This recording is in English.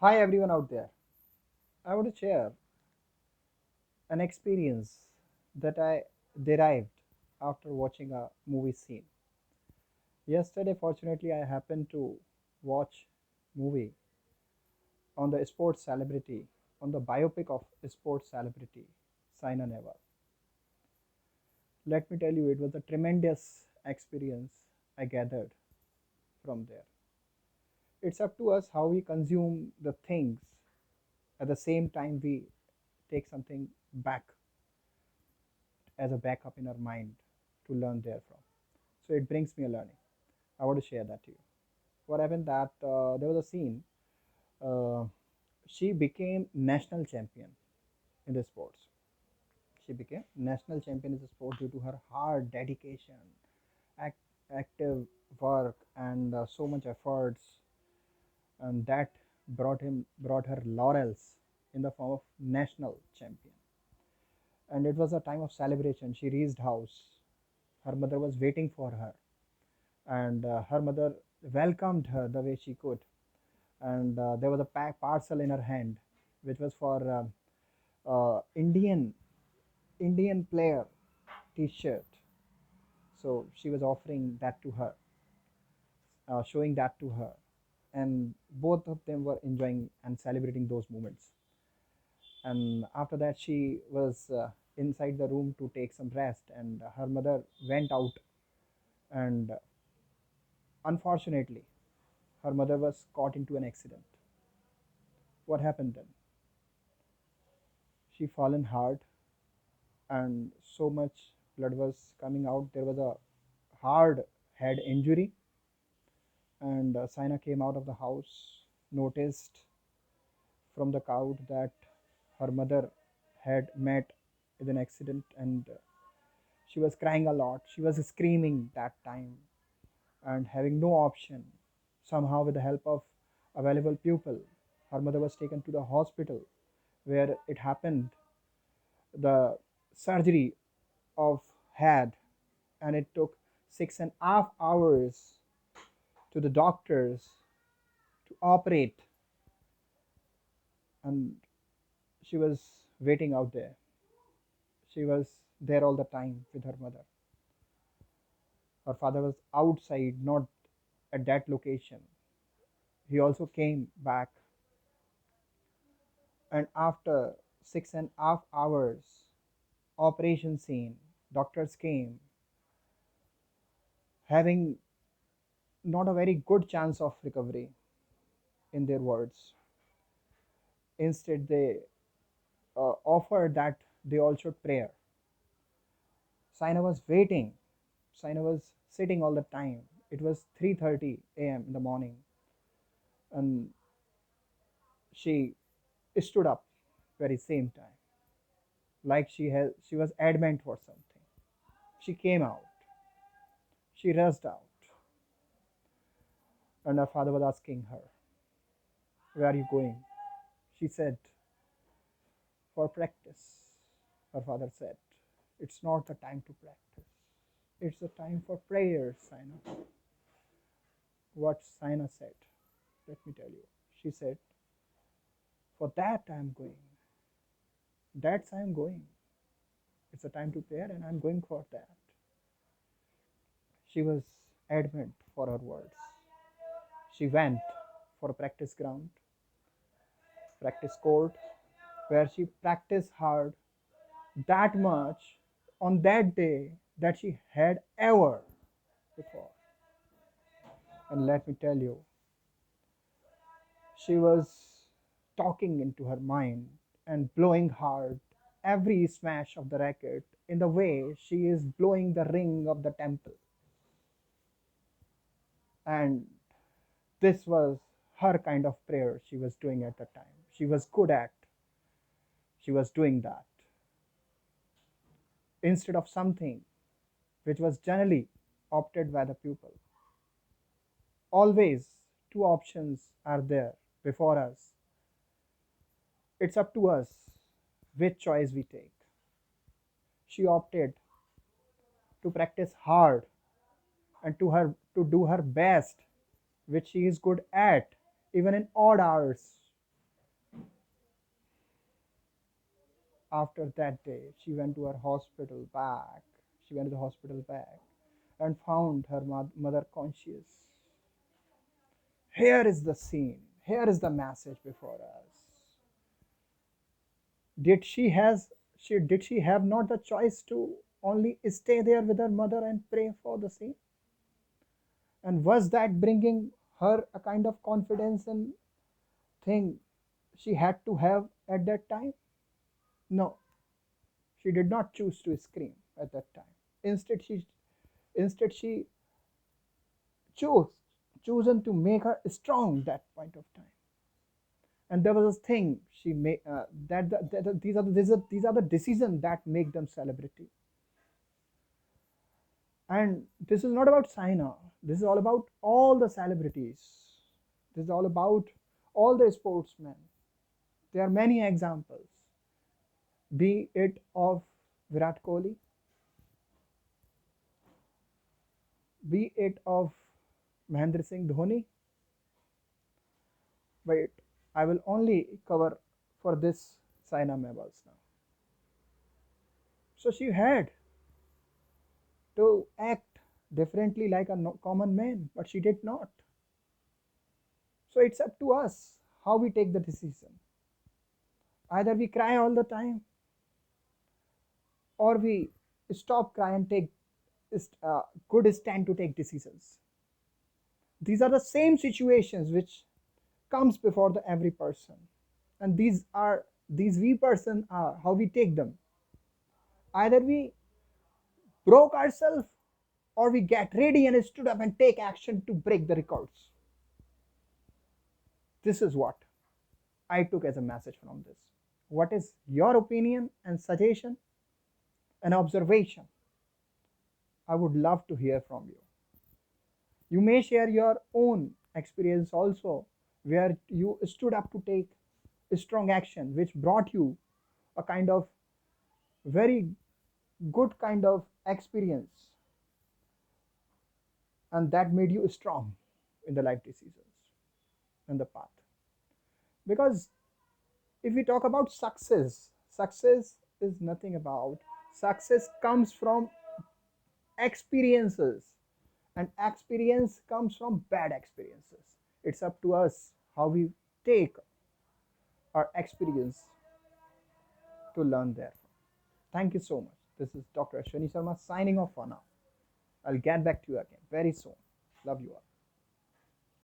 Hi everyone out there. I want to share an experience that I derived after watching a movie scene. Yesterday, fortunately, I happened to watch movie on the sports celebrity, on the biopic of sports celebrity, Saina Nehwal. Let me tell you, it was a tremendous experience I gathered from there. It's up to us how we consume the things. At the same time, we take something back as a backup in our mind to learn therefrom. So it brings me a learning. I want to share that to you. What happened that there was a scene. Uh, she became national champion in the sports. She became national champion in the sport due to her hard dedication, act, active work, and so much efforts, and that brought her laurels in the form of national champion. And it was a time of celebration. She reached house. Her mother was waiting for her, and her mother welcomed her the way she could. And there was a parcel in her hand, which was for Indian player T-shirt. So she was offering that to her, showing that to her, and both of them were enjoying and celebrating those moments. And after that, she was inside the room to take some rest, and her mother went out, and unfortunately, her mother was caught into an accident. What happened then? She fallen hard, and so much blood was coming out. There was a hard head injury, and Saina came out of the house, noticed from the crowd that her mother had met with an accident, and she was crying a lot. She was screaming that time and having no option. Somehow, with the help of available people, her mother was taken to the hospital where it happened. The surgery of head, and it took 6.5 hours to the doctors to operate, and she was waiting out there. She was there all the time with her mother. Her father was outside, not at that location. He also came back, and after 6.5 hours operation scene, doctors came having not a very good chance of recovery, in their words. Instead, they offered that they all should pray. Saina was waiting. Saina was sitting all the time. It was 3:30 a.m. in the morning, and she stood up very same time, like she was adamant for something. She came out. She rushed out, and her father was asking her, "Where are you going?" She said, "For practice." Her father said, "It's not the time to practice. It's the time for prayers, Saina." What Saina said, let me tell you. She said, "For that I'm going. That's I'm going. It's a time to prayer and I'm going for that." She was adamant for her words. She went for a practice ground, practice court, where she practiced hard that much on that day that she had ever before. And let me tell you, she was talking into her mind and blowing hard every smash of the racket in the way she is blowing the ring of the temple. And this was her kind of prayer she was doing at the time. She was good at, she was doing that instead of something which was generally opted by the pupil. Always two options are there before us. It's up to us which choice we take. She opted to practice hard and to do her best, which she is good at, even in odd hours. After that day, she went to her hospital back. She went to the hospital back and found her mother conscious. Here is the scene. Here is the message before us. Did she has did she have not the choice to only stay there with her mother and pray for the same? And was that bringing her a kind of confidence and thing she had to have at that time? No, she did not choose to scream at that time. Instead she chose chosen to make her strong that point of time. And there was a thing she made these are the decisions that make them celebrity. And this is not about Saina. This is all about all the celebrities. This is all about all the sportsmen. There are many examples, be it of Virat Kohli, be it of Mahendra Singh Dhoni. Wait, I will only cover for this Saina Nehwal now. So she had to act differently like a common man, but she did not. So it's up to us how we take the decision. Either we cry all the time, or we stop crying and take good stand to take decisions. These are the same situations which comes before the every person, and these we person are how we take them. Either we broke ourselves, or we get ready and stood up and take action to break the records. This is what I took as a message from this. What is your opinion and suggestion and observation? I would love to hear from you. You may share your own experience also, where you stood up to take a strong action which brought you a kind of very good kind of experience, and that made you strong in the life decisions and the path. Because if we talk about success, success is nothing about success comes from experiences, and experience comes from bad experiences. It's up to us how we take our experience to learn therefrom. Thank you so much. This is Dr. Ashwini Sharma signing off for now. I'll get back to you again very soon. Love you all.